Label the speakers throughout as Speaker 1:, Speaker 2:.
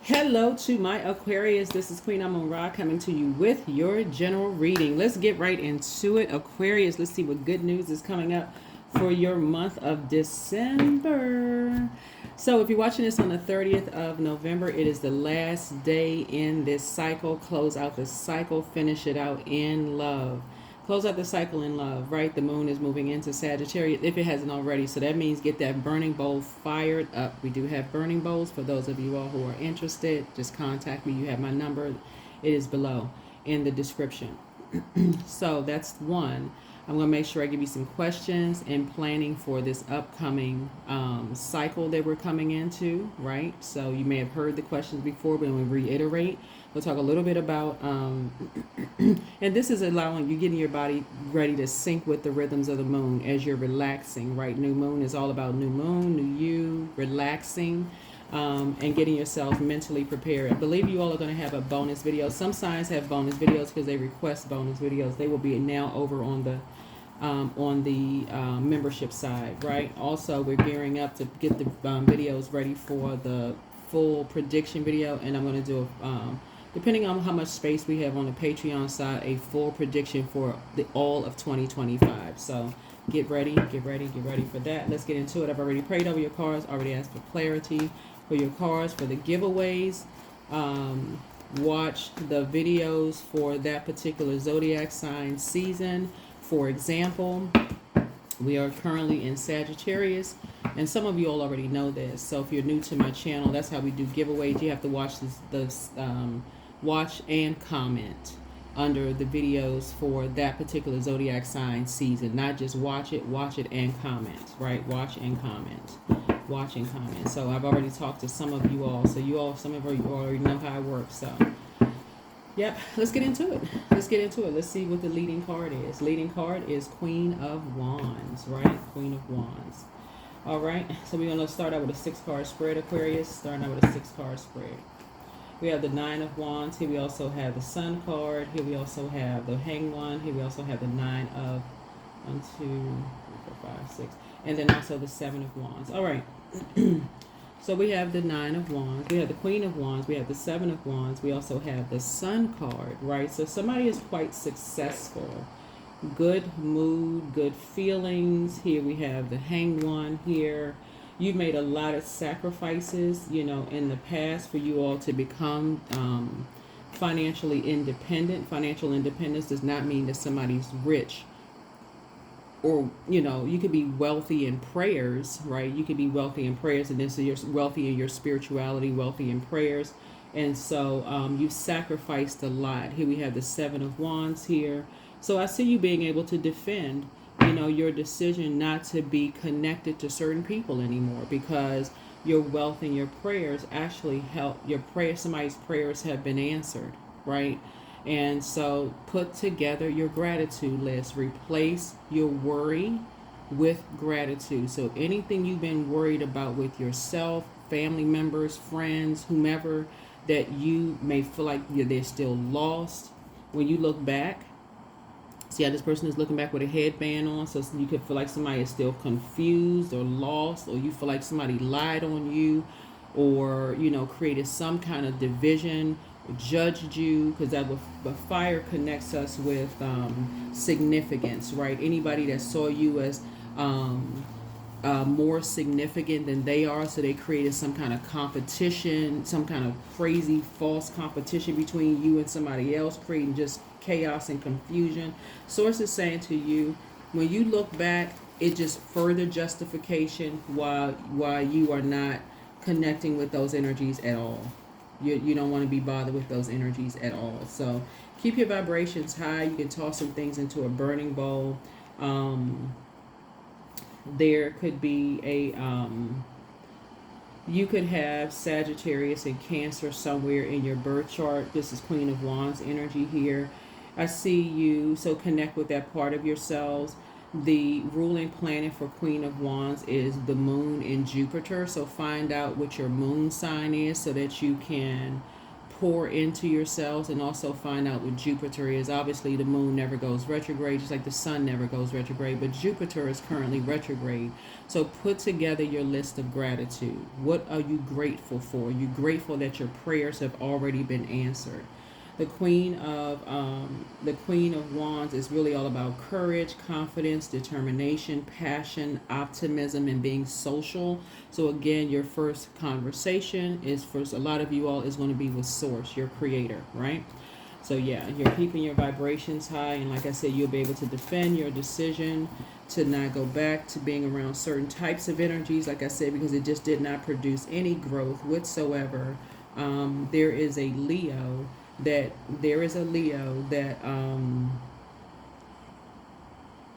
Speaker 1: Hello to my Aquarius. This is Queen Amun Ra coming to you with your general reading. Let's get right into it. Aquarius, let's see what good news is coming up for your month of December. So if you're watching this on the 30th of November, it is the last day in this cycle. Close out the cycle, finish it out in love. Close out the cycle in love, right? The moon is moving into Sagittarius if it hasn't already. So that means get that burning bowl fired up. We do have burning bowls. For those of you all who are interested, just contact me. You have my number. It is below in the description. So that's one. I'm going to make sure I give you some questions and planning for this upcoming cycle that we're coming into, right? So you may have heard the questions before, but we'll reiterate. We'll talk a little bit about, and this is allowing you getting your body ready to sync with the rhythms of the moon as you're relaxing, right? New moon is all about new moon, new you, relaxing, and getting yourself mentally prepared. I believe you all are going to have a bonus video. Some signs have bonus videos because they request bonus videos. They will be now over on the membership side, right? Also, we're gearing up to get the videos ready for the full prediction video, and I'm going to do depending on how much space we have on the Patreon side, a full prediction for all of 2025. So get ready for that. Let's get into it. I've already prayed over your cards, already asked for clarity for your cards, for the giveaways. Watch the videos for that particular Zodiac Sign season. For example, we are currently in Sagittarius, and some of you all already know this. So if you're new to my channel, that's how we do giveaways. You have to watch watch and comment under the videos for that particular Zodiac Sign season. Not just watch it and comment, right? Watch and comment. Watch and comment. So I've already talked to some of you all. So some of you already know how it works. So yep, let's get into it. Let's see what the leading card is. Leading card is Queen of Wands, right? Queen of Wands. All right, so we're going to start out with a 6-card spread, Aquarius. Starting out with a 6-card spread. We have the 9 of Wands. Here we also have the Sun card. Here we also have the Hanged One. Here we also have the 9 of 1, 2, 3, 4, 5, 6. And then also the 7 of Wands. All right. So we have the 9 of Wands. We have the Queen of Wands. We have the 7 of Wands. We also have the Sun card, right? So somebody is quite successful. Good mood, good feelings. Here we have the Hanged One here. You've made a lot of sacrifices, in the past for you all to become financially independent. Financial independence does not mean that somebody's rich. Or, you could be wealthy in prayers, right? You could be wealthy in prayers, and then so you're wealthy in your spirituality, wealthy in prayers. And so you've sacrificed a lot. Here we have the 7 of Wands here. So I see you being able to defend your decision not to be connected to certain people anymore, because your wealth and your prayers actually help somebody's prayers have been answered, right? And so put together your gratitude list. Replace your worry with gratitude. So anything you've been worried about with yourself, family members, friends, whomever, that you may feel like they're still lost, when you look back, see how this person is looking back with a headband on, so you could feel like somebody is still confused or lost, or you feel like somebody lied on you, or created some kind of division, judged you, because the fire connects us with significance, right? Anybody that saw you as more significant than they are, so they created some kind of competition, some kind of crazy false competition between you and somebody else, creating just chaos and confusion. Source is saying to you, when you look back, it just further justification why you are not connecting with those energies at all. You don't want to be bothered with those energies at all. So keep your vibrations high. You can toss some things into a burning bowl. There could be you could have Sagittarius and Cancer somewhere in your birth chart. This is Queen of Wands energy here. I see you, so connect with that part of yourselves. The ruling planet for Queen of Wands is the moon in Jupiter. So find out what your moon sign is so that you can pour into yourselves, and also find out what Jupiter is. Obviously, the moon never goes retrograde, just like the sun never goes retrograde, but Jupiter is currently retrograde. So put together your list of gratitude. What are you grateful for? Are you grateful that your prayers have already been answered? The Queen of Wands is really all about courage, confidence, determination, passion, optimism, and being social. So again, your first conversation is, for a lot of you all, is going to be with Source, your creator, right? So yeah, you're keeping your vibrations high, and like I said, you'll be able to defend your decision to not go back to being around certain types of energies, like I said, because it just did not produce any growth whatsoever. There is a Leo that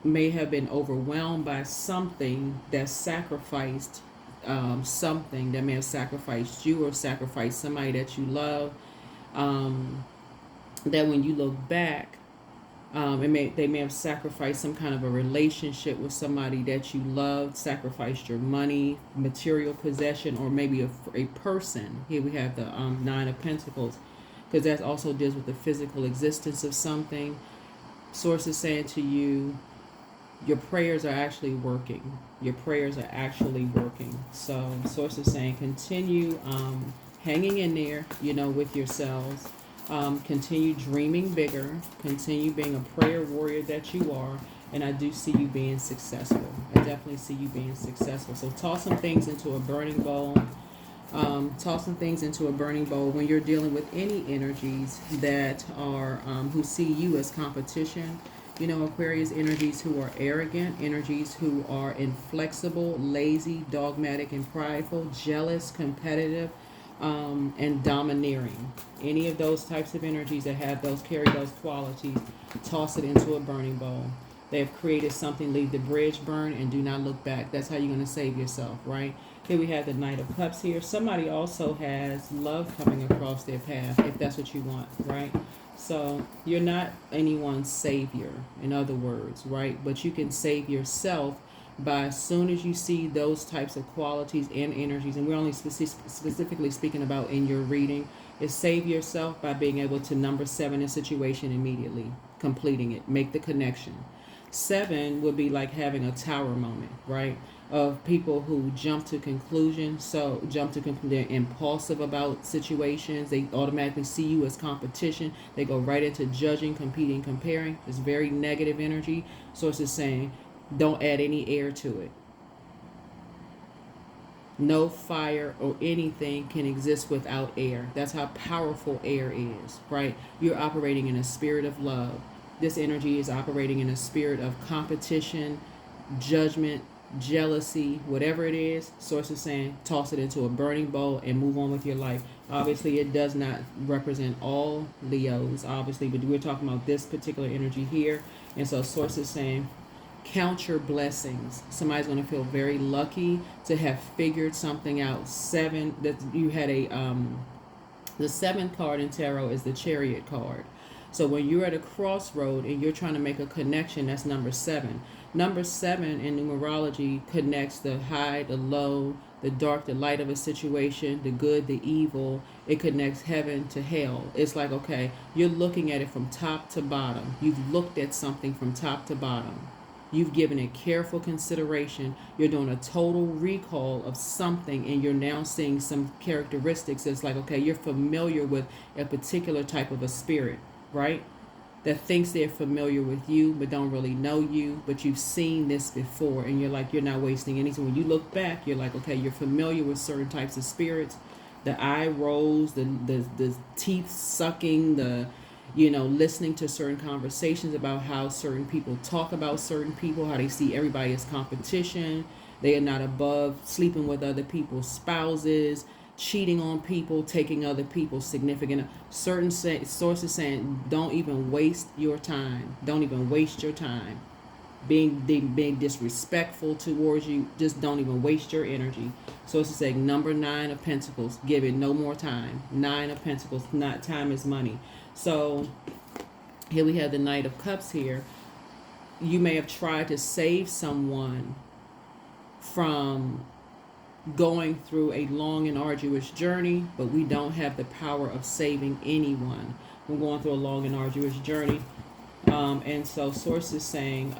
Speaker 1: may have been overwhelmed by something that sacrificed something that may have sacrificed you or sacrificed somebody that you love. That when you look back, they may have sacrificed some kind of a relationship with somebody that you loved, sacrificed your money, material possession, or maybe a person. Here we have the Nine of Pentacles, because that also deals with the physical existence of something. Source is saying to you, your prayers are actually working. Your prayers are actually working. So Source is saying continue hanging in there, with yourselves. Continue dreaming bigger. Continue being a prayer warrior that you are. And I do see you being successful. I definitely see you being successful. So toss some things into a burning bowl. When you're dealing with any energies that are who see you as competition. Aquarius energies who are arrogant, energies who are inflexible, lazy, dogmatic, and prideful, jealous, competitive, and domineering. Any of those types of energies that carry those qualities, toss it into a burning bowl. They have created something, leave the bridge burn, and do not look back. That's how you're going to save yourself, right? Here we have the Knight of Cups here. Somebody also has love coming across their path, if that's what you want, right? So you're not anyone's savior, in other words, right? But you can save yourself by, as soon as you see those types of qualities and energies, and we're only specifically speaking about in your reading, is save yourself by being able to number 7 a situation immediately, completing it, make the connection. 7 would be like having a tower moment, right? Of people who jump to conclusions. So they're impulsive about situations. They automatically see you as competition. They go right into judging, competing, comparing. It's very negative energy. Source is saying, don't add any air to it. No fire or anything can exist without air. That's how powerful air is, right? You're operating in a spirit of love. This energy is operating in a spirit of competition, judgment, jealousy, whatever it is. Source is saying, toss it into a burning bowl and move on with your life. Obviously, it does not represent all Leos, obviously, but we're talking about this particular energy here. And so Source is saying, count your blessings. Somebody's going to feel very lucky to have figured something out. 7, that you had the 7th card in tarot is the Chariot card. So when you're at a crossroad and you're trying to make a connection, that's number 7. Number 7 in numerology connects the high, the low, the dark, the light of a situation, the good, the evil. It connects heaven to hell. It's like, okay, you're looking at it from top to bottom. You've looked at something from top to bottom. You've given it careful consideration. You're doing a total recall of something, and you're now seeing some characteristics. It's like, okay, you're familiar with a particular type of a spirit, right? That thinks they're familiar with you but don't really know you, but you've seen this before, and you're like, you're not wasting anything. When you look back, you're like, okay, you're familiar with certain types of spirits. The eye rolls, the teeth sucking, listening to certain conversations about how certain people talk about certain people, how they see everybody as competition. They are not above sleeping with other people's spouses, cheating on people, taking other people's significant. Certain sources saying, don't even waste your time. Don't even waste your time. Being disrespectful towards you. Just don't even waste your energy. Sources saying number 9 of Pentacles. Give it no more time. 9 of Pentacles. Not time is money. So here we have the Knight of Cups here. You may have tried to save someone from going through a long and arduous journey, but we don't have the power of saving anyone. We're going through a long and arduous journey. And so Source is saying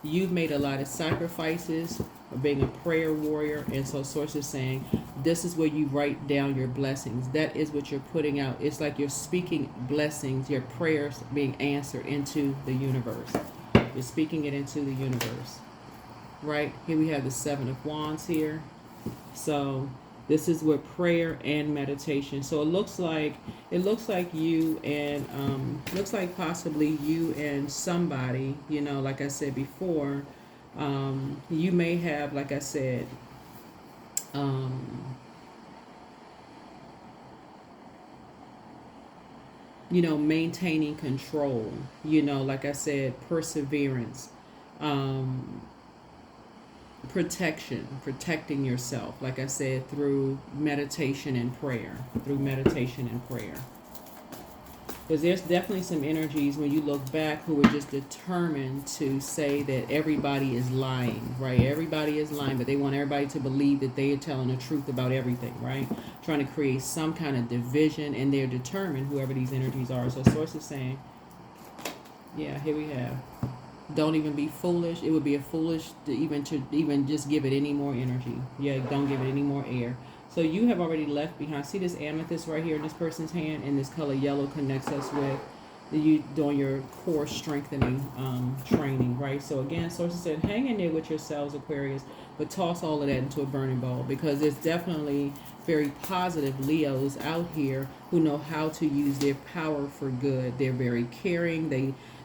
Speaker 1: you've made a lot of sacrifices of being a prayer warrior. And so Source is saying this is where you write down your blessings. That is what you're putting out. It's like you're speaking blessings, your prayers being answered into the universe. You're speaking it into the universe. Right? Here we have the Seven of Wands here. So this is with prayer and meditation. So it looks like you and looks like possibly you and somebody, you know, like I said before, you may have, like I said, you know, maintaining control, you know, like I said, perseverance, protecting yourself, like I said, through meditation and prayer, because there's definitely some energies when you look back who are just determined to say that everybody is lying, right? Everybody is lying, but they want everybody to believe that they are telling the truth about everything, right? Trying to create some kind of division, and they're determined, whoever these energies are. So Source is saying, yeah, here we have, don't even be foolish. It would be a foolish to even just give it any more energy. Yeah, don't give it any more air. So you have already left behind. See this amethyst right here in this person's hand, and this color yellow connects us with you doing your core strengthening training, right? So again, Source said, hang in there with yourselves, Aquarius, but toss all of that into a burning bowl, because there's definitely very positive Leos out here who know how to use their power for good. They're very caring.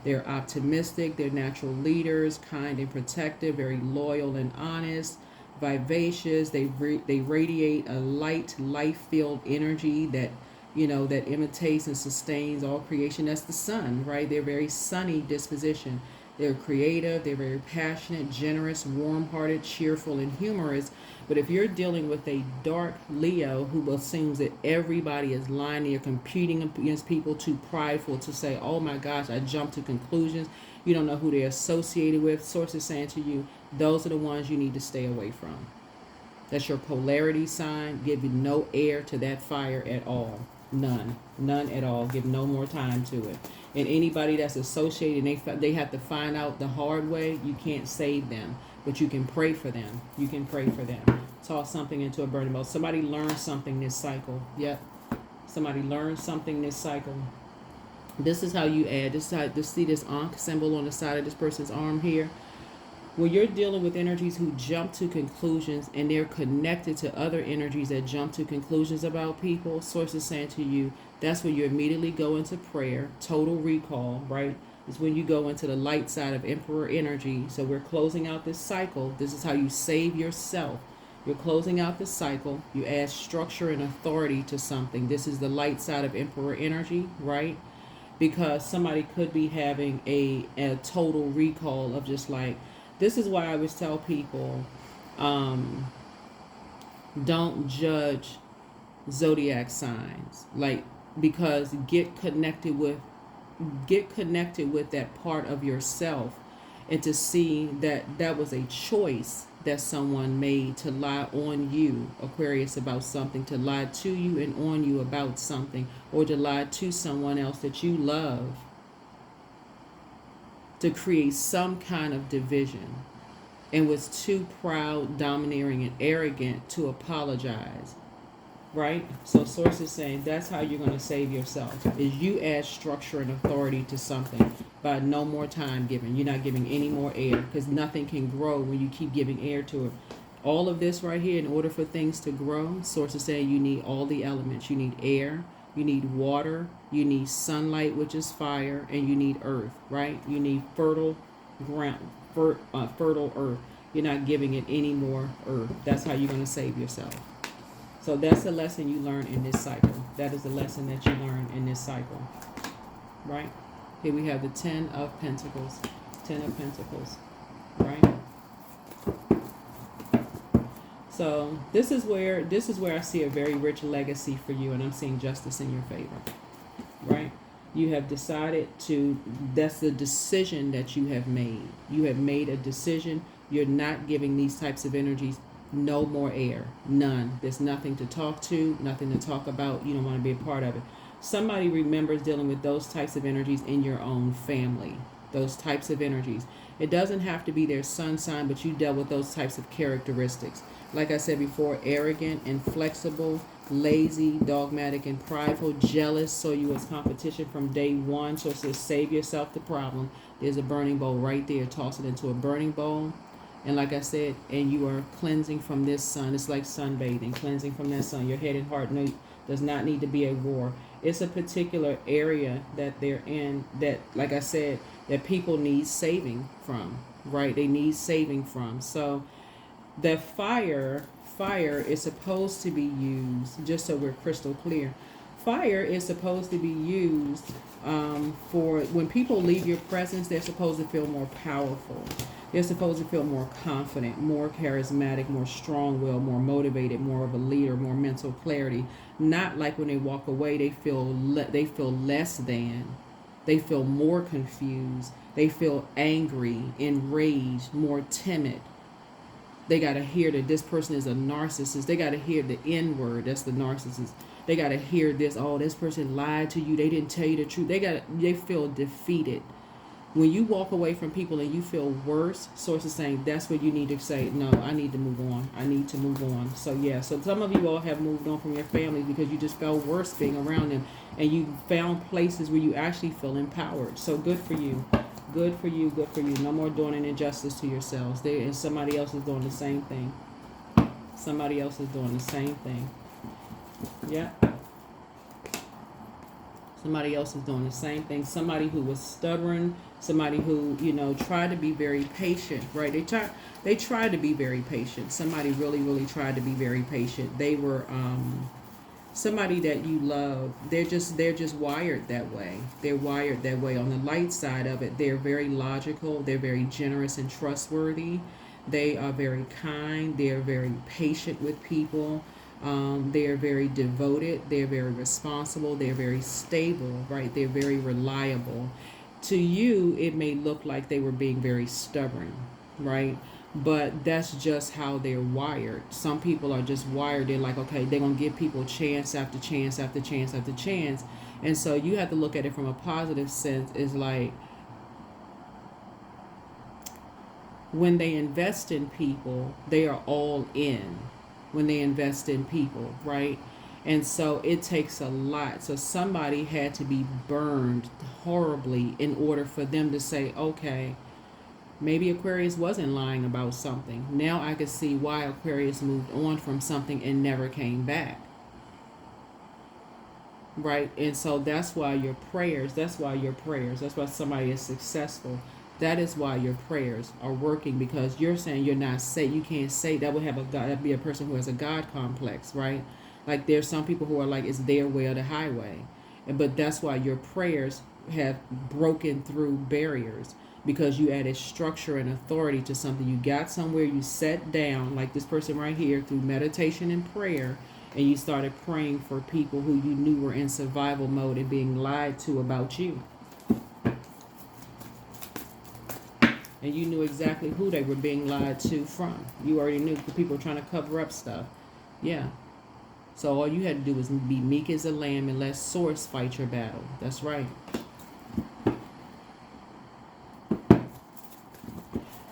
Speaker 1: They're optimistic. They're natural leaders, kind and protective, very loyal and honest, vivacious. They radiate a light, life-filled energy that, you know, that imitates and sustains all creation. That's the sun, right? They're very sunny disposition. They're creative. They're very passionate, generous, warm-hearted, cheerful, and humorous. But if you're dealing with a dark Leo who assumes that everybody is lying, you're competing against people, too prideful to say, oh my gosh, I jumped to conclusions. You don't know who they're associated with. Source is saying to you, those are the ones you need to stay away from. That's your polarity sign. Give you no air to that fire at all. None at all. Give no more time to it. And anybody that's associated, they have to find out the hard way. You can't save them, but you can pray for them. Toss something into a burning bowl. Somebody learned something this cycle. Yep. Somebody learned something this cycle. This is how you add. This is how to see this Ankh symbol on the side of this person's arm here. When you're dealing with energies who jump to conclusions and they're connected to other energies that jump to conclusions about people, Source is saying to you, that's when you immediately go into prayer, total recall, right? It's when you go into the light side of Emperor energy. So we're closing out this cycle. This is how you save yourself. You're closing out the cycle. You add structure and authority to something. This is the light side of Emperor energy, right? Because somebody could be having a total recall of just like, this is why I always tell people, don't judge zodiac signs, like, because get connected with that part of yourself, and to see that was a choice that someone made to lie on you, Aquarius, about something, to lie to you and on you about something, or to lie to someone else that you love, to create some kind of division, and was too proud, domineering, and arrogant to apologize, right? So Source is saying that's how you're going to save yourself, is you add structure and authority to something by no more time given. You're not giving any more air, because nothing can grow when you keep giving air to it. All of this right here, in order for things to grow, Source is saying you need all the elements. You need air, you need water, you need sunlight, which is fire, and you need earth, right? You need fertile ground, fertile earth. You're not giving it any more earth. That's how you're going to save yourself. So that's the lesson you learn in this cycle. That is the lesson that you learn in this cycle, right? Here we have the Ten of Pentacles. Right? So this is where I see a very rich legacy for you, and I'm seeing justice in your favor, right? You have decided that's the decision that you have made. You have made a decision. You're not giving these types of energies No more air. None. There's nothing to talk to, nothing to talk about. You don't want to be a part of it. Somebody remembers dealing with those types of energies in your own family. Those types of energies. It doesn't have to be their sun sign, but you dealt with those types of characteristics. Like I said before, arrogant, inflexible, lazy, dogmatic, and prideful, jealous, so you was competition from day one. So it says save yourself the problem. There's a burning bowl right there. Toss it into a burning bowl. And like I said, and you are cleansing from this sun. It's like sunbathing, cleansing from that sun. Your head and heart does not need to be a war. It's a particular area that they're in that, like I said, that people need saving from, right? They need saving from. So the fire is supposed to be used, just so we're crystal clear. Fire is supposed to be used for when people leave your presence, they're supposed to feel more powerful. They're supposed to feel more confident, more charismatic, more strong-willed, more motivated, more of a leader, more mental clarity. Not like when they walk away, they feel less than. They feel more confused. They feel angry, enraged, more timid. They got to hear that this person is a narcissist. They got to hear the N word. That's the narcissist. They got to hear this. Oh, this person lied to you. They didn't tell you the truth. They feel defeated. When you walk away from people and you feel worse, source is saying that's what you need to say. No, I need to move on. I need to move on. So yeah, so some of you all have moved on from your families because you just felt worse being around them, and you found places where you actually feel empowered. So good for you. Good for you. Good for you. No more doing an injustice to yourselves. And somebody else is doing the same thing. Somebody else is doing the same thing. Yeah. Somebody else is doing the same thing. Somebody who was stubborn, somebody who, tried to be very patient, right? They tried to be very patient. Somebody really, really tried to be very patient. They were somebody that you love. They're just wired that way. They're wired that way. On the light side of it, they're very logical. They're very generous and trustworthy. They are very kind. They're very patient with people. They're very devoted. They're very responsible. They're very stable, right? They're very reliable. To you, it may look like they were being very stubborn, right? But that's just how they're wired. Some people are just wired. They're like, okay, they're going to give people chance after chance after chance after chance. And so you have to look at it from a positive sense. Is like when they invest in people, they are all in. When they invest in people, right? And so it takes a lot. So somebody had to be burned horribly in order for them to say, okay, maybe Aquarius wasn't lying about something. Now I can see why Aquarius moved on from something and never came back. Right? And so that's why your prayers, that's why somebody is successful. That is why your prayers are working, because you're saying you're not safe. You can't say that would have that'd be a person who has a God complex, right? Like there's some people who are like, it's their way or the highway. But that's why your prayers have broken through barriers, because you added structure and authority to something. You got somewhere, you sat down, like this person right here, through meditation and prayer, and you started praying for people who you knew were in survival mode and being lied to about you. And you knew exactly who they were being lied to from. You already knew the people trying to cover up stuff. Yeah. So all you had to do was be meek as a lamb and let source fight your battle. That's right.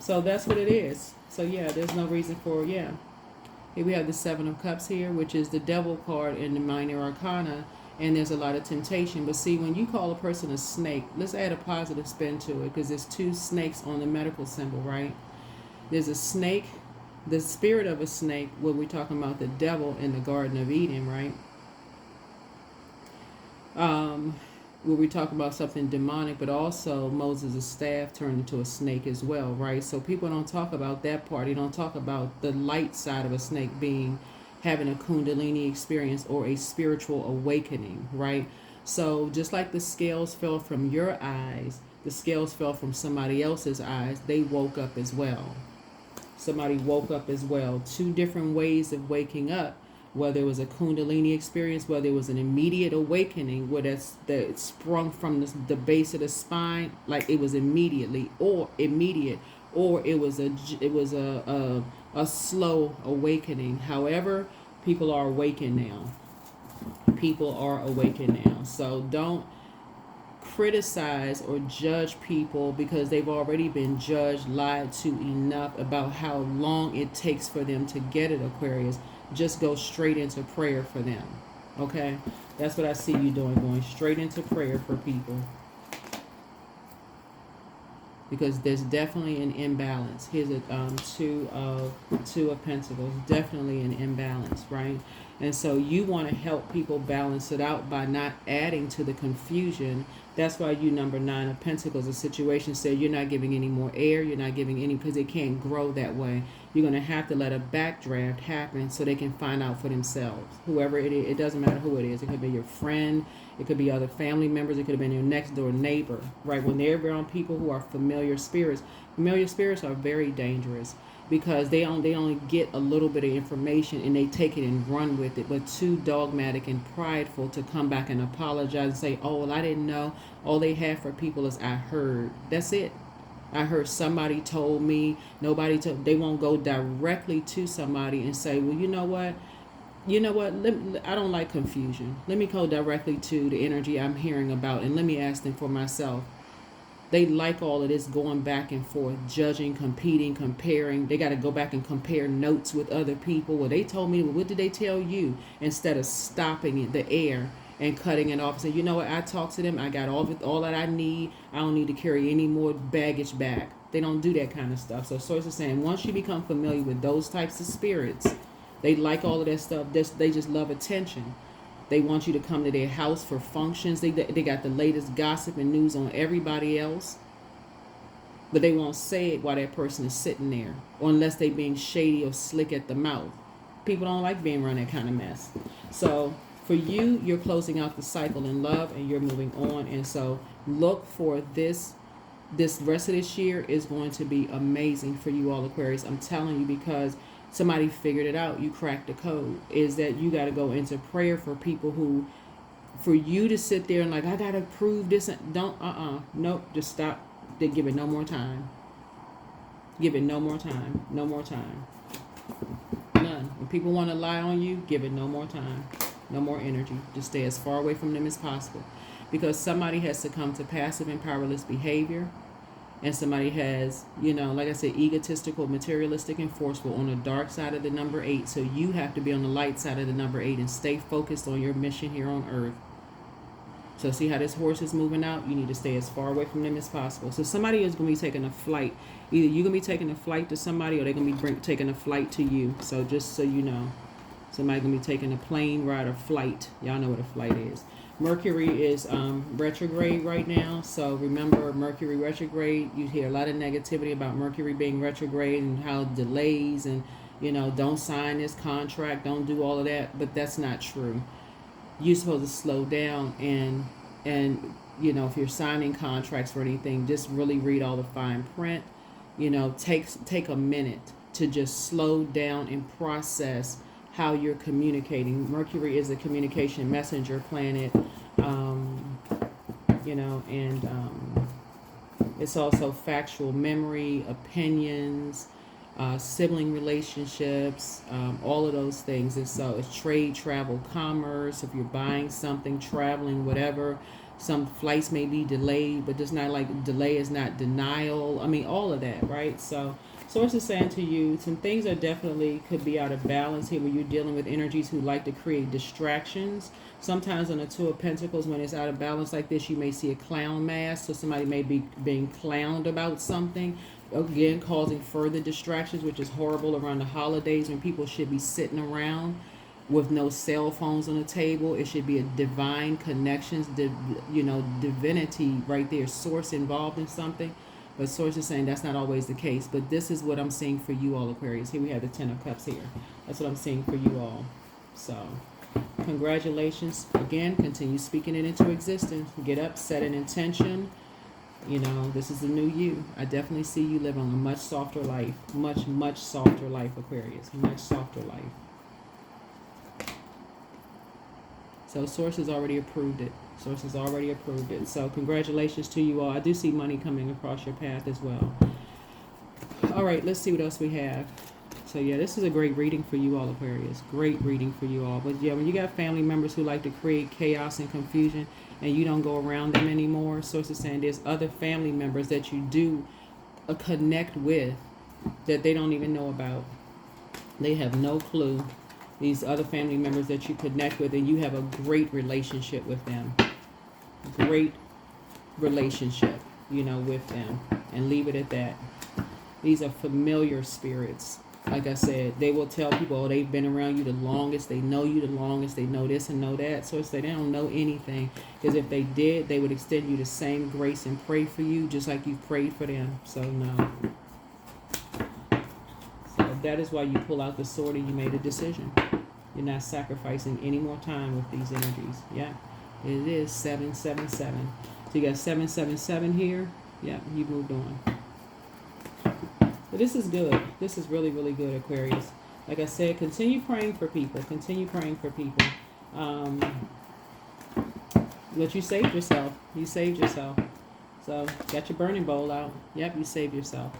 Speaker 1: So that's what it is. So yeah, there's no reason for, yeah. Here we have the Seven of Cups here, which is the Devil card in the Minor Arcana. And there's a lot of temptation. But see, when you call a person a snake, let's add a positive spin to it, because there's two snakes on the medical symbol, right? There's a snake, the spirit of a snake, where we're talking about the devil in the Garden of Eden, right? Where we talk about something demonic, but also Moses' staff turned into a snake as well, right? So people don't talk about that part. They don't talk about the light side of a snake being having a kundalini experience or a spiritual awakening, right? So just like the scales fell from your eyes, the scales fell from somebody else's eyes, they woke up as well. Somebody woke up as well. Two different ways of waking up, whether it was a kundalini experience, whether it was an immediate awakening, where that sprung from the base of the spine, like it was immediately, or immediate, or it was a a slow awakening. However, people are awakened now. People are awakened now. So don't criticize or judge people because they've already been judged, lied to enough about how long it takes for them to get it, Aquarius. Just go straight into prayer for them. Okay? That's what I see you doing, going straight into prayer for people. Because there's definitely an imbalance. Here's a two of Pentacles. Definitely an imbalance, right? And so you want to help people balance it out by not adding to the confusion. That's why you number 9 of Pentacles. The situation said you're not giving any more air. You're not giving any, because it can't grow that way. You're going to have to let a backdraft happen so they can find out for themselves. Whoever it is, it doesn't matter who it is. It could be your friend. It could be other family members. It could have been your next door neighbor, right? When they're around people who are familiar spirits are very dangerous because they only get a little bit of information and they take it and run with it, but too dogmatic and prideful to come back and apologize and say, oh, well, I didn't know. All they have for people is I heard. That's it. I heard somebody told me, nobody told. They won't go directly to somebody and say, well, you know what? I don't like confusion. Let me go directly to the energy I'm hearing about and let me ask them for myself. They like all of this going back and forth, judging, competing, comparing. They got to go back and compare notes with other people. Well, they told me, well, what did they tell you? Instead of stopping it, the air and cutting it off and saying, you know what, I talked to them. I got all that I need. I don't need to carry any more baggage back. They don't do that kind of stuff. So Source is saying once you become familiar with those types of spirits, they like all of that stuff. They just love attention. They want you to come to their house for functions. They got the latest gossip and news on everybody else. But they won't say it while that person is sitting there. Or unless they being shady or slick at the mouth. People don't like being around that kind of mess. So for you, you're closing out the cycle in love and you're moving on. And so look for this rest of this year is going to be amazing for you all, Aquarius. I'm telling you, because somebody figured it out. You cracked the code. Is that you got to go into prayer for people who, for you to sit there and like, I got to prove this. Don't, nope, just stop. They give it no more time. Give it no more time. No more time. None. When people want to lie on you, give it no more time. No more energy. Just stay as far away from them as possible. Because somebody has succumbed to passive and powerless behavior. And somebody has, like I said, egotistical, materialistic, and forceful on the dark side of the number 8. So you have to be on the light side of the number 8 and stay focused on your mission here on Earth. So see how this horse is moving out? You need to stay as far away from them as possible. So somebody is going to be taking a flight. Either you're going to be taking a flight to somebody or they're going to be taking a flight to you. So just so you know, somebody's going to be taking a plane ride or flight. Y'all know what a flight is. Mercury is retrograde right now. So remember, Mercury retrograde, you hear a lot of negativity about Mercury being retrograde and how delays and, don't sign this contract, don't do all of that. But that's not true. You're supposed to slow down and if you're signing contracts for anything, just really read all the fine print. Take a minute to just slow down and process how you're communicating. Mercury is a communication messenger planet, it's also factual memory, opinions, sibling relationships, all of those things. And so it's trade, travel, commerce. If you're buying something, traveling, whatever, some flights may be delayed, but it's not like delay is not denial. I mean, all of that, right? So Source is saying to you, some things are definitely could be out of balance here when you're dealing with energies who like to create distractions. Sometimes on the Two of Pentacles, when it's out of balance like this, you may see a clown mask. So somebody may be being clowned about something. Again, causing further distractions, which is horrible around the holidays when people should be sitting around with no cell phones on the table. It should be a divine connections, divinity right there, source involved in something. But Source is saying that's not always the case. But this is what I'm seeing for you all, Aquarius. Here we have the Ten of Cups here. That's what I'm seeing for you all. So, congratulations. Again, continue speaking it into existence. Get up, set an intention. This is the new you. I definitely see you living a much softer life. Much, much softer life, Aquarius. Much softer life. So Source has already approved it. Source has already approved it. So congratulations to you all. I do see money coming across your path as well. All right, let's see what else we have. So yeah, this is a great reading for you all, Aquarius. Great reading for you all. But yeah, when you got family members who like to create chaos and confusion and you don't go around them anymore, source is saying there's other family members that you do connect with that they don't even know about. They have no clue. These other family members that you connect with, and you have a great relationship with them. Great relationship, you know, with them. And leave it at that. These are familiar spirits. Like I said, they will tell people, oh, they've been around you the longest, they know you the longest, they know this and know that. So it's that they don't know anything. Because if they did, they would extend you the same grace and pray for you, just like you prayed for them. So no. So that is why you pull out the sword and you made a decision. You're not sacrificing any more time with these energies. Yeah, it is 777. So you got 777 here. Yeah, you moved on. But this is good. This is really, really good, Aquarius. Like I said, continue praying for people. Continue praying for people. But you saved yourself. You saved yourself. So, got your burning bowl out. Yep, you saved yourself.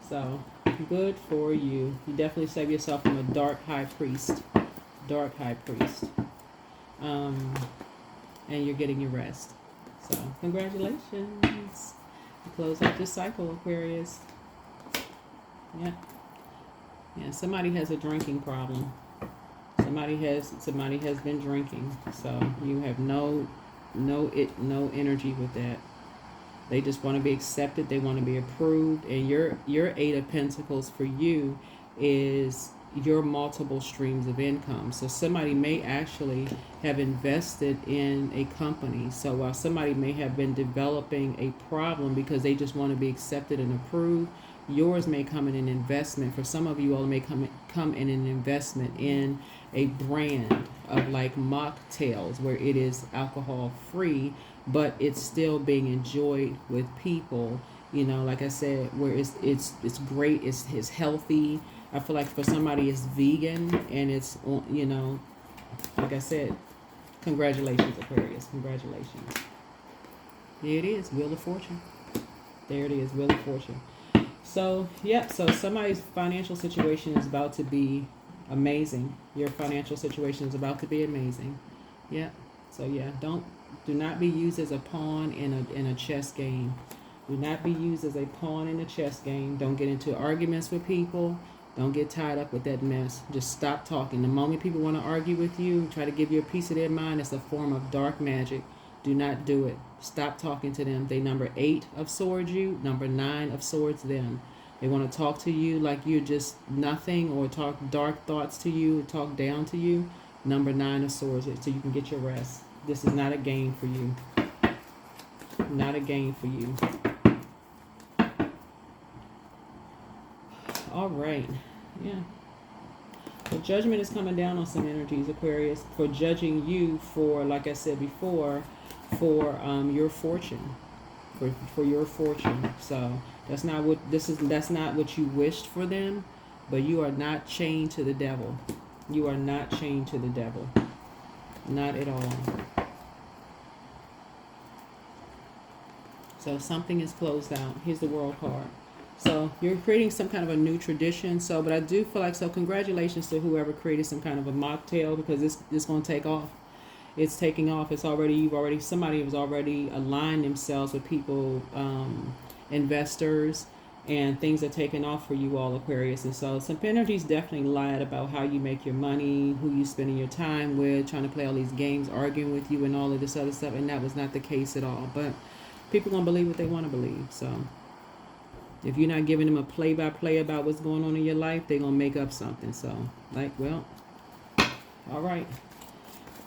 Speaker 1: So, good for you. You definitely saved yourself from a dark high priest. Dark high priest. And you're getting your rest. So, congratulations. You close out this cycle, Aquarius. Yeah. Yeah, somebody has a drinking problem. Somebody has been drinking. So you have no energy with that. They just want to be accepted, they want to be approved, and your 8 of Pentacles for you is your multiple streams of income. So somebody may actually have invested in a company. So while somebody may have been developing a problem because they just want to be accepted and approved, yours may come in an investment. For some of you all, may come in an investment in a brand of like mocktails where it is alcohol free, but it's still being enjoyed with people. You know, like I said, where it's great, it's healthy. I feel like for somebody it's vegan and it's, you know, like I said, congratulations, Aquarius. Congratulations. There it is, Wheel of Fortune. There it is, Wheel of Fortune. So, yep, so somebody's financial situation is about to be amazing. Your financial situation is about to be amazing. Yep. So, yeah, do not be used as a pawn in a chess game. Do not be used as a pawn in a chess game. Don't get into arguments with people. Don't get tied up with that mess. Just stop talking. The moment people want to argue with you, try to give you a piece of their mind, it's a form of dark magic. Do not do it. Stop talking to them. They number 8 of swords you, number 9 of swords them. They want to talk to you like you're just nothing, or talk dark thoughts to you, or talk down to you. Number 9 of swords, so you can get your rest. This is not a game for you. Not a game for you. All right. Yeah. The judgment is coming down on some energies, Aquarius, for judging you for, like I said before, for your fortune, for your fortune. So that's not what you wished for them, but you are not chained to the devil. You are not chained to the devil, not at all. So something is closed out. Here's the World card. So you're creating some kind of a new tradition. So, but I do feel like, so congratulations to whoever created some kind of a mocktail, because it's going to take off. It's taking off. Somebody has already aligned themselves with people, investors, and things are taking off for you all, Aquarius. And so some energies definitely lied about how you make your money, who you spending your time with, trying to play all these games, arguing with you and all of this other stuff. And that was not the case at all. But people going to believe what they want to believe. So if you're not giving them a play-by-play about what's going on in your life, they're going to make up something. So, like, well, all right.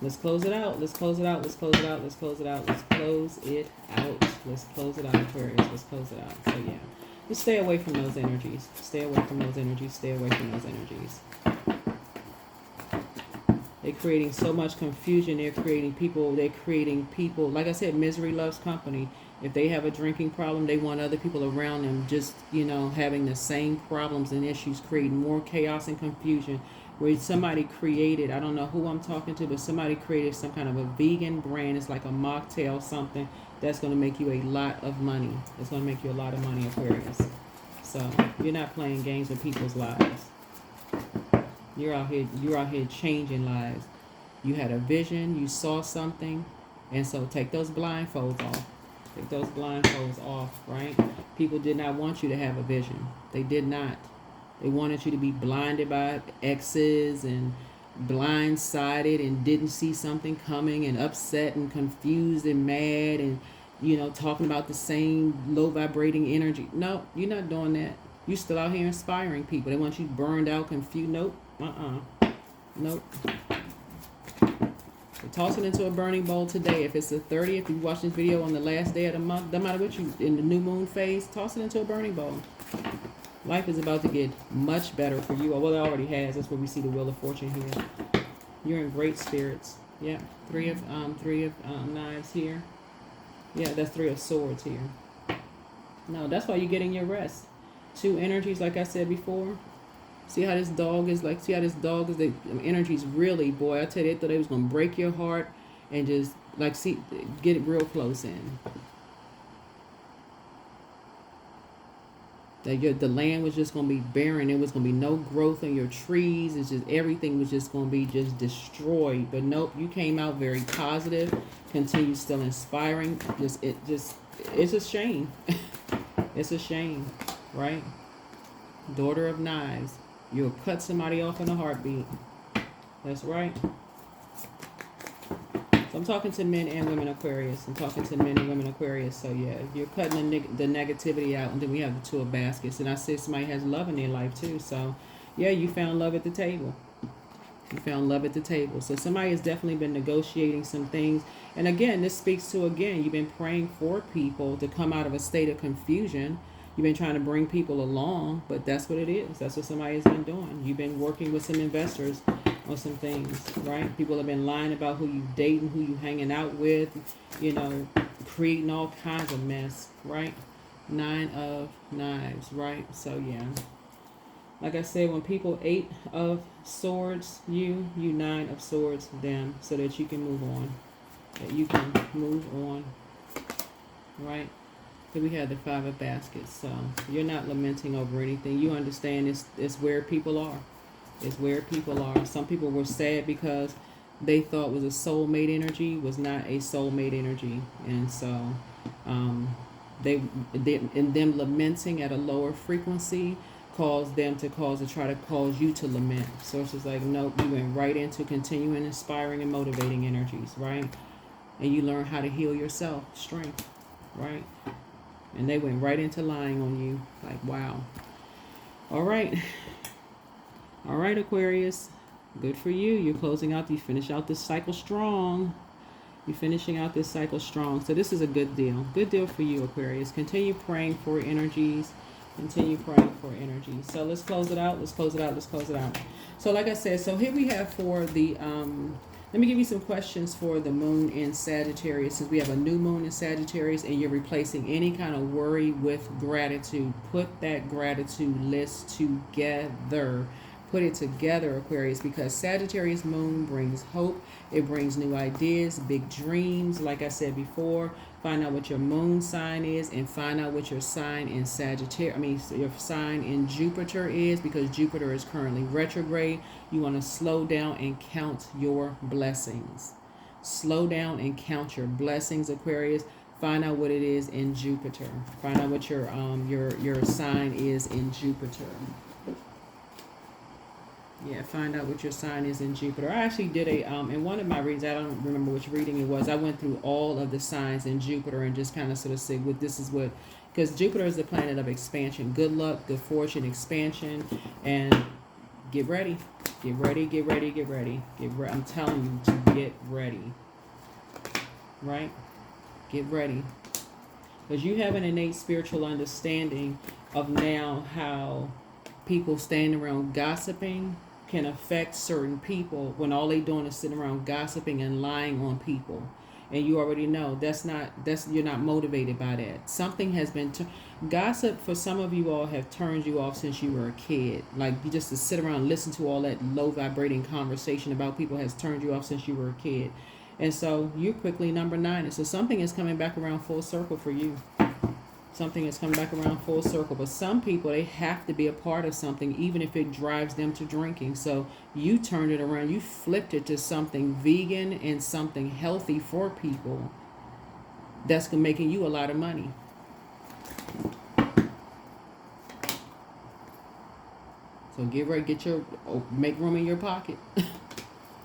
Speaker 1: Let's close it out. Let's close it out. Let's close it out. Let's close it out. Let's close it out. Let's close it out, Aquarius. Let's close it out. So, yeah. Just stay away from those energies. Stay away from those energies. Stay away from those energies. They're creating so much confusion. They're creating people. Like I said, misery loves company. If they have a drinking problem, they want other people around them just, you know, having the same problems and issues, creating more chaos and confusion. Where somebody created, I don't know who I'm talking to, but somebody created some kind of a vegan brand. It's like a mocktail, something that's going to make you a lot of money. It's going to make you a lot of money, Aquarius. So you're not playing games with people's lives. You're out here changing lives. You had a vision, you saw something, and so take those blindfolds off. Take those blindfolds off, right? People did not want you to have a vision. They did not. They wanted you to be blinded by exes and blindsided and didn't see something coming and upset and confused and mad and, talking about the same low vibrating energy. No, you're not doing that. You still out here inspiring people. They want you burned out, confused. Nope. Nope. So toss it into a burning bowl today. If it's the 30th, if you watch this video on the last day of the month, doesn't matter what you in the new moon phase, toss it into a burning bowl. Life is about to get much better for you. Well, it already has. That's where we see the Wheel of Fortune here. You're in great spirits. Yeah, three of knives here. Yeah, that's 3 of swords here. No, that's why you're getting your rest. 2 energies, like I said before. See how this dog is like. See how this dog is. The energy's really, boy. I tell you, they thought they was gonna break your heart and just like get it real close in. That the land was just gonna be barren. There was gonna be no growth in your trees. It's just everything was just gonna be just destroyed. But nope, you came out very positive. Continue still inspiring. It's a shame. It's a shame, right? Daughter of Knives. You'll cut somebody off in a heartbeat. That's right. So I'm talking to men and women Aquarius. I'm talking to men and women Aquarius. So yeah, you're cutting the negativity out. And then we have the 2 of baskets. And I say somebody has love in their life too. So yeah, you found love at the table. You found love at the table. So somebody has definitely been negotiating some things. And again, this speaks to, you've been praying for people to come out of a state of confusion. You've been trying to bring people along, but that's what it is. That's what somebody has been doing. You've been working with some investors on some things, right? People have been lying about who you dating, who you hanging out with, creating all kinds of mess, right? 9 of Knives, right? So yeah. Like I said, when people 8 of Swords, you 9 of Swords them, so that you can move on. That you can move on, right? So we have the 5 of Baskets. So you're not lamenting over anything. You understand it's where people are. It's where people are. Some people were sad because they thought was a soulmate energy was not a soulmate energy. And so they in them lamenting at a lower frequency caused them to try to cause you to lament. So it's just like, nope, you went right into continuing inspiring and motivating energies, right? And you learn how to heal yourself, strength, right? And they went right into lying on you. Like, wow. All right. All right, Aquarius. Good for you. You're closing out. You finish out this cycle strong. You're finishing out this cycle strong. So this is a good deal. Good deal for you, Aquarius. Continue praying for energies. Continue praying for energies. So let's close it out. Let's close it out. Let's close it out. So like I said, so here we have for the... let me give you some questions for the moon in Sagittarius. Since we have a new moon in Sagittarius and you're replacing any kind of worry with gratitude, put that gratitude list together. Put it together, Aquarius, because Sagittarius moon brings hope. It brings new ideas, big dreams. Like I said before, find out what your moon sign is and find out what your sign in your sign in Jupiter is, because Jupiter is currently retrograde. You want to slow down and count your blessings. Slow down and count your blessings, Aquarius. Find out what it is in Jupiter. Find out what your sign is in Jupiter. Yeah, find out what your sign is in Jupiter. I actually did in one of my readings, I don't remember which reading it was, I went through all of the signs in Jupiter and just kind of sort of said, because Jupiter is the planet of expansion. Good luck, good fortune, expansion, and get ready. Get ready, get ready, get ready. I'm telling you to get ready. Right? Get ready. Because you have an innate spiritual understanding of now how people standing around gossiping can affect certain people when all they doing is sitting around gossiping and lying on people. And you already know you're not motivated by that. Something has been gossip for some of you all have turned you off since you were a kid. Like, you just to sit around and listen to all that low vibrating conversation about people has turned you off since you were a kid. And so you're quickly number 9. And so something is coming back around full circle for you. Something is coming back around full circle. But some people, they have to be a part of something, even if it drives them to drinking. So you turned it around. You flipped it to something vegan and something healthy for people. That's making you a lot of money. So get ready, make room in your pocket.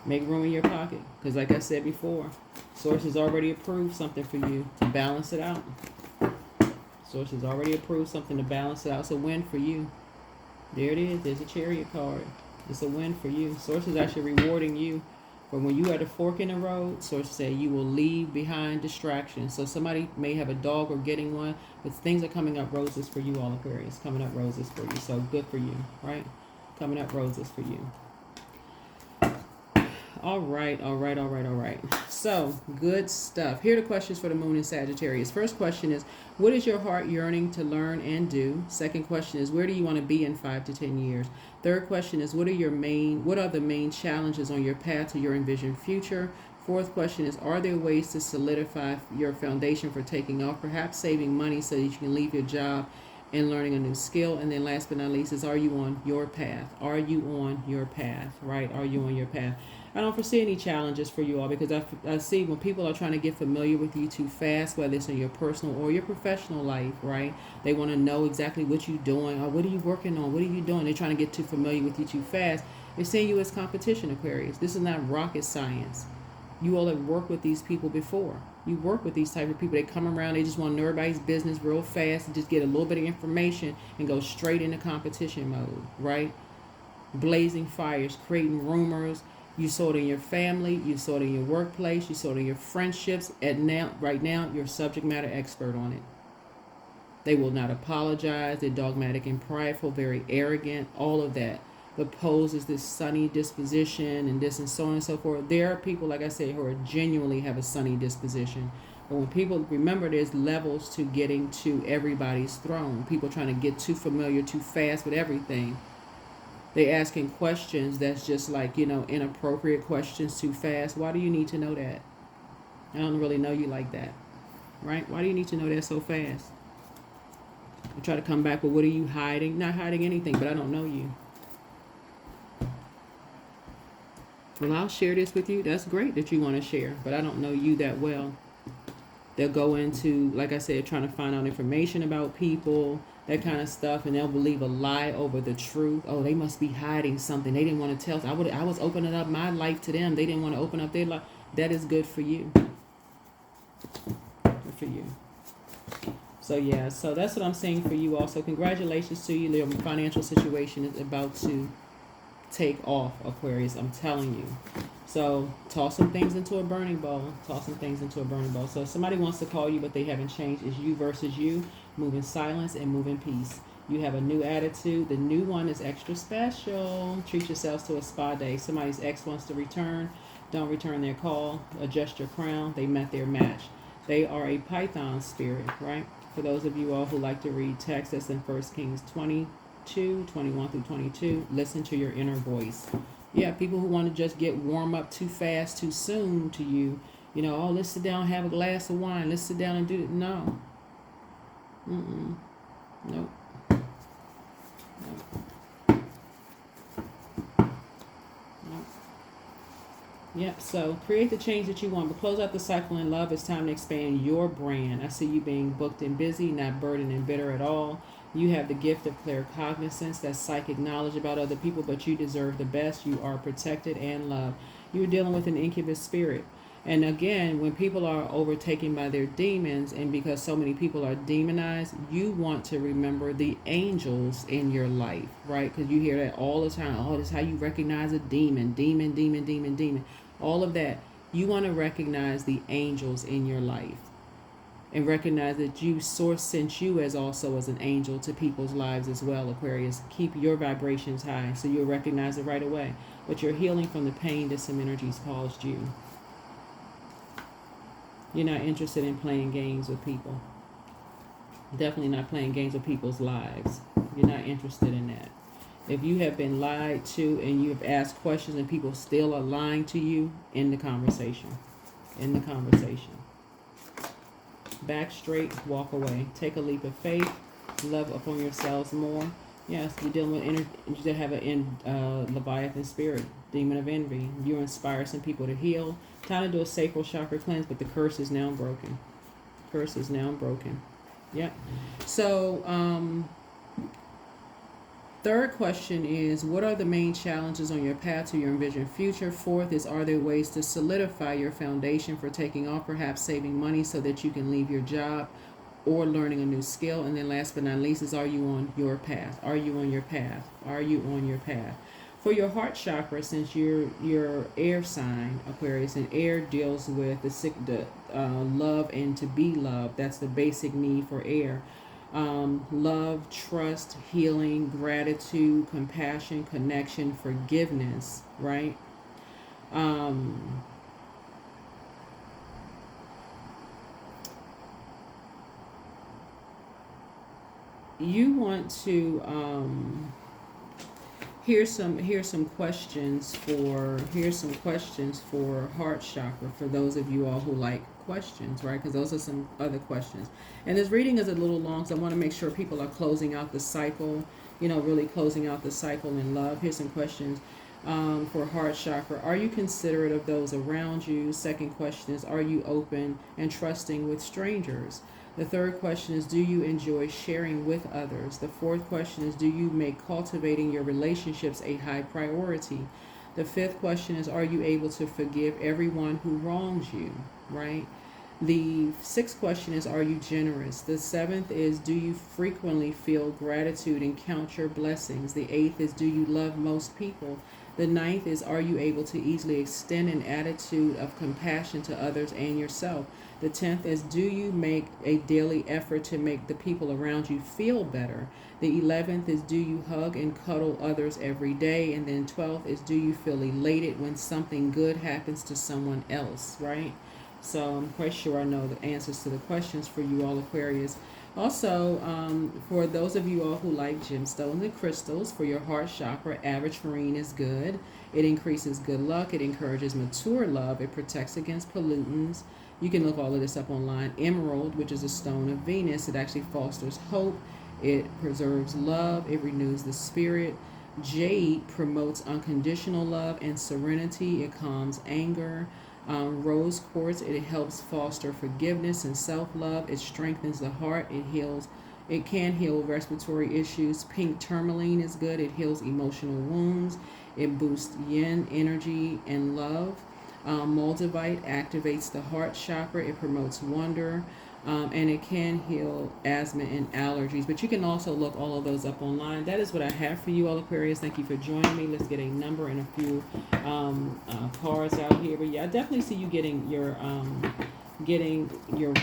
Speaker 1: Make room in your pocket. Because like I said before, Source has already approved something for you to balance it out. Source has already approved something to balance it out. It's a win for you. There it is. There's a Chariot card. It's a win for you. Source is actually rewarding you for when you at a fork in the road. Source said you will leave behind distractions. So somebody may have a dog or getting one, but things are coming up roses for you, all Aquarius. Coming up roses for you. So good for you, right? Coming up roses for you. All right. So, good stuff. Here are the questions for the moon in Sagittarius. First question is, what is your heart yearning to learn and do? Second question is, where do you want to be in 5 to 10 years? Third question is, what are the main challenges on your path to your envisioned future? Fourth question is, are there ways to solidify your foundation for taking off, perhaps saving money so that you can leave your job and learning a new skill? And then last but not least is, are you on your path? Are you on your path, right? Are you on your path? I don't foresee any challenges for you all, because I see when people are trying to get familiar with you too fast, whether it's in your personal or your professional life, right? They want to know exactly what you're doing, or what are you working on? What are you doing? They're trying to get too familiar with you too fast. They're seeing you as competition, Aquarius. This is not rocket science. You all have worked with these people before. You work with these type of people. They come around, they just want to know everybody's business real fast and just get a little bit of information and go straight into competition mode, right? Blazing fires, creating rumors. You saw it in your family, you saw it in your workplace, you saw it in your friendships, and right now, you're a subject matter expert on it. They will not apologize. They're dogmatic and prideful, very arrogant, all of that. The pose is this sunny disposition and this and so on and so forth. There are people, like I said, who are genuinely have a sunny disposition. But when people, remember, there's levels to getting to everybody's throne. People trying to get too familiar too fast with everything. They asking questions that's just like, inappropriate questions too fast. Why do you need to know that? I don't really know you like that, right? Why do you need to know that so fast? You try to come back, well, what are you hiding? Not hiding anything, but I don't know you. Well, I'll share this with you. That's great that you want to share, but I don't know you that well. They'll go into, like I said, trying to find out information about people, that kind of stuff, and they'll believe a lie over the truth. Oh, they must be hiding something. They didn't want to tell us. I was opening up my life to them. They didn't want to open up their life. That is good for you. Good for you. So, yeah. So, that's what I'm saying for you also. Congratulations to you. Your financial situation is about to take off, Aquarius. I'm telling you. So, toss some things into a burning bowl. Toss some things into a burning bowl. So, if somebody wants to call you, but they haven't changed, it's you versus you. Move in silence and move in peace. You have a new attitude. The new one is extra special. Treat yourselves to a spa day. Somebody's ex wants to return. Don't return their call. Adjust your crown. They met their match. They are a Python spirit, right? For those of you all who like to read text, that's in 1 Kings 22, 21 through 22. Listen to your inner voice. Yeah, people who want to just get warm up too fast, too soon to you. Oh, let's sit down and have a glass of wine. Let's sit down and do it. No. Nope. Nope. Yep, so create the change that you want, but close out the cycle in love. It's time to expand your brand. I see you being booked and busy, not burdened and bitter at all. You have the gift of claircognizance, that's psychic knowledge about other people, but you deserve the best. You are protected and loved. You're dealing with an incubus spirit. And again, when people are overtaken by their demons, and because so many people are demonized, you want to remember the angels in your life, right? Because you hear that all the time. Oh, this is how you recognize a demon. Demon, demon, demon, demon. All of that. You want to recognize the angels in your life. And recognize that Source sent you as an angel to people's lives as well, Aquarius. Keep your vibrations high so you'll recognize it right away. But you're healing from the pain that some energies caused you. You're not interested in playing games with people. Definitely not playing games with people's lives. You're not interested in that. If you have been lied to and you have asked questions and people still are lying to you, end the conversation. End the conversation. back straight, walk away. Take a leap of faith. Love upon yourselves more. Yes, you're dealing with energy that have a Leviathan spirit, demon of envy. You inspire some people to heal. Time to do a sacral chakra cleanse, but the curse is now broken. Curse is now broken. Yep. So, third question is, what are the main challenges on your path to your envisioned future? Fourth is, are there ways to solidify your foundation for taking off, perhaps saving money so that you can leave your job or learning a new skill? And then last but not least is, are you on your path? Are you on your path? Are you on your path? For your heart chakra, since you're air sign, Aquarius, and air deals with the love and to be loved. That's the basic need for air. Love, trust, healing, gratitude, compassion, connection, forgiveness, right? You want to here's some questions for heart chakra, for those of you all who like questions, right? Because those are some other questions. And this reading is a little long, so I want to make sure people are closing out the cycle, really closing out the cycle in love. Here's some questions for heart chakra. Are you considerate of those around you? Second question is, are you open and trusting with strangers? The third question is, do you enjoy sharing with others? The fourth question is, do you make cultivating your relationships a high priority? The fifth question is, are you able to forgive everyone who wrongs you, right? The sixth question is, are you generous? The seventh is, do you frequently feel gratitude and count your blessings? The eighth is, do you love most people? The ninth is, are you able to easily extend an attitude of compassion to others and yourself? The 10th is, do you make a daily effort to make the people around you feel better? The 11th is, do you hug and cuddle others every day? And then 12th is, do you feel elated when something good happens to someone else, right? So I'm quite sure I know the answers to the questions for you all, Aquarius. Also, for those of you all who like gemstones and crystals, for your heart chakra, average is good. It increases good luck. It encourages mature love. It protects against pollutants. You can look all of this up online. Emerald, which is a stone of Venus, it actually fosters hope. It preserves love. It renews the spirit. Jade promotes unconditional love and serenity. It calms anger. Rose quartz, it helps foster forgiveness and self-love. It strengthens the heart. It heals. It can heal respiratory issues. Pink tourmaline is good. It heals emotional wounds. It boosts yin energy and love. Moldavite activates the heart chakra. It promotes wonder. And it can heal asthma and allergies. But you can also look all of those up online. That is what I have for you all, Aquarius. Thank you for joining me. Let's get a number and a few cards out here. But yeah, I definitely see you getting your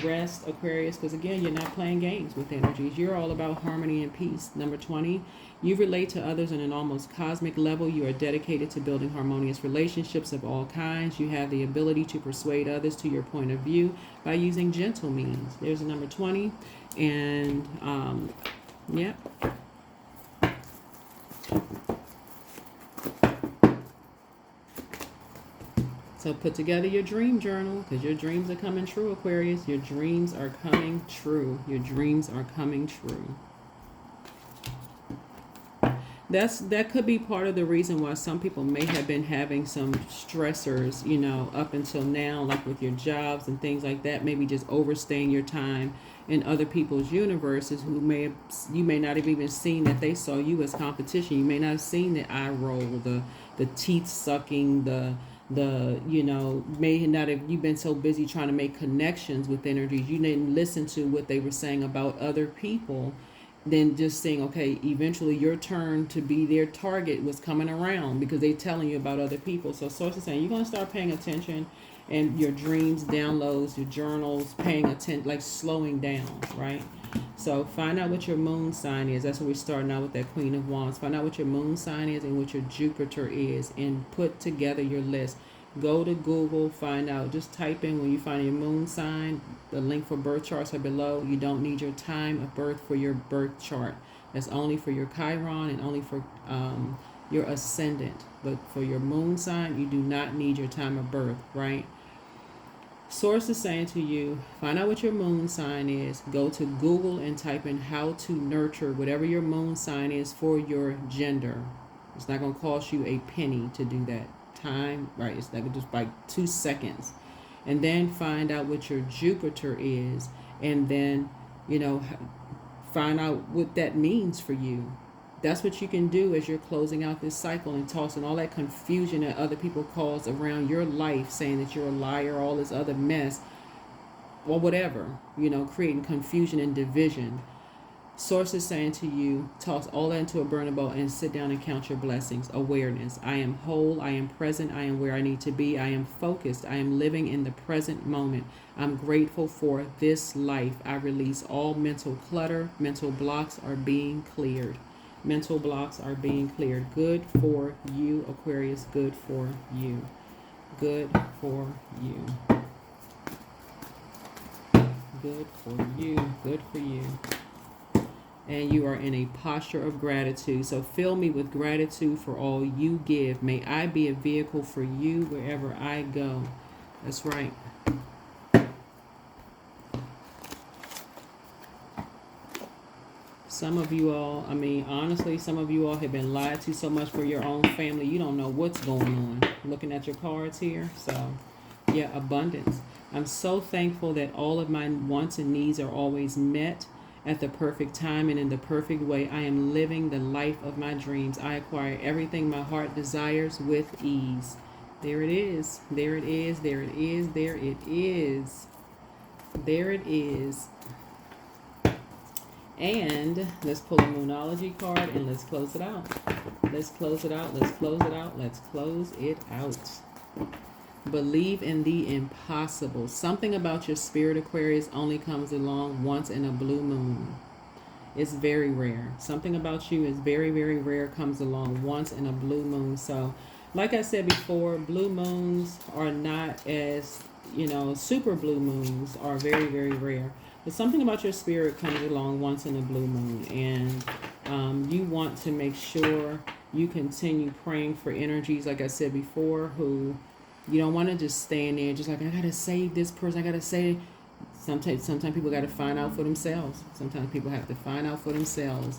Speaker 1: rest, Aquarius, because again, you're not playing games with energies. You're all about harmony and peace. Number 20, you relate to others on an almost cosmic level. You are dedicated to building harmonious relationships of all kinds. You have the ability to persuade others to your point of view by using gentle means. There's a number 20. And yeah. So put together your dream journal, because your dreams are coming true, Aquarius. Your dreams are coming true. Your dreams are coming true. That could be part of the reason why some people may have been having some stressors, up until now, like with your jobs and things like that. Maybe just overstaying your time in other people's universes you may not have even seen that they saw you as competition. You may not have seen the eye roll, the teeth sucking, may not have, you've been so busy trying to make connections with energies, you didn't listen to what they were saying about other people, then just saying, okay, eventually your turn to be their target was coming around because they're telling you about other people. So source is saying you're going to start paying attention, and your dreams, downloads, your journals, paying attention, like slowing down, right? So find out what your moon sign is. That's what we're starting out with, that Queen of Wands. Find out what your moon sign is and what your Jupiter is, and put together your list. Go to Google, find out. Just type in when you find your moon sign. The link for birth charts are below. You don't need your time of birth for your birth chart. That's only for your Chiron and only for your ascendant. But for your moon sign, you do not need your time of birth, right? Source is saying to you, find out what your moon sign is. Go to Google and type in how to nurture whatever your moon sign is for your gender. It's not going to cost you a penny to do that. Time, right? It's like just like 2 seconds. And then find out what your Jupiter is. And then, find out what that means for you. That's what you can do as you're closing out this cycle and tossing all that confusion that other people cause around your life, saying that you're a liar, all this other mess, or whatever, creating confusion and division. Source is saying to you, toss all that into a burning bowl and sit down and count your blessings. Awareness. I am whole. I am present. I am where I need to be. I am focused. I am living in the present moment. I'm grateful for this life. I release all mental clutter. Mental blocks are being cleared. Mental blocks are being cleared. Good for you, Aquarius. Good for you. Good for you. Good for you. Good for you. And you are in a posture of gratitude. So fill me with gratitude for all you give. May I be a vehicle for you wherever I go. That's right. Some of you all, honestly, some of you all have been lied to so much for your own family. You don't know what's going on. Looking at your cards here. So, yeah, abundance. I'm so thankful that all of my wants and needs are always met at the perfect time and in the perfect way. I am living the life of my dreams. I acquire everything my heart desires with ease. There it is. There it is. There it is. There it is. There it is. And let's pull a Moonology card and let's close it out. Let's close it out. Let's close it out. Let's close it out. Believe in the impossible. Something about your spirit, Aquarius, only comes along once in a blue moon. It's very rare. Something about you is very, very rare, comes along once in a blue moon. So, like I said before, blue moons are not as, super blue moons are very, very rare. But something about your spirit comes along once in a blue moon. And you want to make sure you continue praying for energies, like I said before, who you don't want to just stand there just like, I got to save this person. I got to save. Sometimes people got to find out for themselves. Sometimes people have to find out for themselves.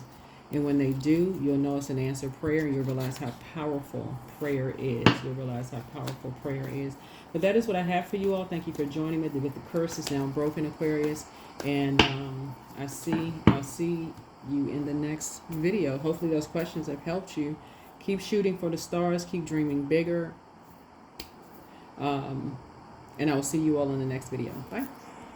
Speaker 1: And when they do, you'll know it's an answered prayer, and you'll realize how powerful prayer is. You'll realize how powerful prayer is. But that is what I have for you all. Thank you for joining me with the curse is now broken, Aquarius. And I'll see you in the next video. Hopefully those questions have helped you. Keep shooting for the stars. Keep dreaming bigger. And I will see you all in the next video. Bye.